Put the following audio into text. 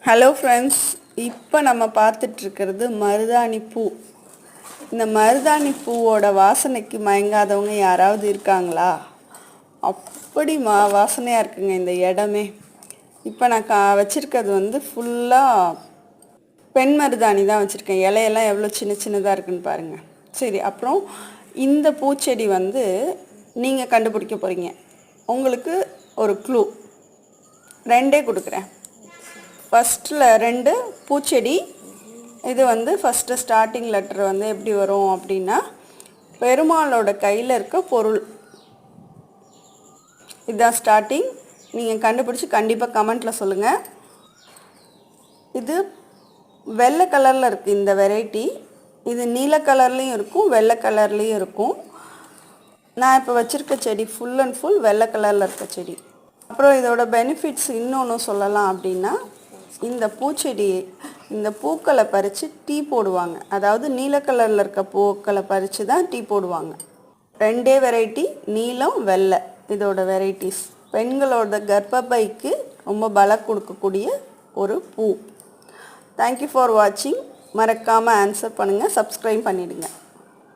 Hello friends, இப்போ நம்ம பார்த்துட்ருக்கிறது மருதாணி பூ. இந்த மருதாணி பூவோட வாசனைக்கு மயங்காதவங்க யாராவது இருக்காங்களா? அப்படி வாசனையாக இருக்குங்க இந்த இடமே. இப்போ நான் வச்சுருக்கிறது ஃபுல்லாக பெண் மருதாணி தான் வச்சுருக்கேன். இலையெல்லாம் எவ்வளோ சின்ன சின்னதாக இருக்குன்னு பாருங்கள். சரி, அப்புறம் இந்த பூச்செடி நீங்கள் கண்டுபிடிக்க போகிறீங்க. உங்களுக்கு ஒரு க்ளூ ரெண்டே கொடுக்குறேன். ஃபஸ்ட்டில் 2 பூச்செடி. இது ஃபஸ்ட்டு ஸ்டார்டிங் லெட்டர் எப்படி வரும் அப்படின்னா, பெருமாளோட கையில் இருக்க பொருள். இதுதான் ஸ்டார்டிங். நீங்கள் கண்டுபிடிச்சி கண்டிப்பாக கமெண்ட்டில் சொல்லுங்கள். இது வெள்ளை கலரில் இருக்குது இந்த வெரைட்டி. இது நீல கலர்லேயும் இருக்கும், வெள்ளை கலர்லேயும் இருக்கும். நான் இப்போ வச்சுருக்க செடி ஃபுல் அண்ட் ஃபுல் வெள்ளை கலரில் இருக்க செடி. அப்புறம் இதோட பெனிஃபிட்ஸ் இன்னொன்று சொல்லலாம் அப்படின்னா, இந்த பூச்செடி இந்த பூக்களை பறித்து டீ போடுவாங்க. அதாவது நீல கலரில் இருக்க பூக்களை பறித்து தான் டீ போடுவாங்க. 2 வெரைட்டி, நீலம் வெள்ளை, இதோட வெரைட்டிஸ். பெண்களோட கர்ப்பப்பைக்கு ரொம்ப பலம் கொடுக்கக்கூடிய ஒரு பூ. தேங்க்யூ ஃபார் வாட்சிங். மறக்காமல் ஆன்சர் பண்ணுங்கள், சப்ஸ்கிரைப் பண்ணிவிடுங்க.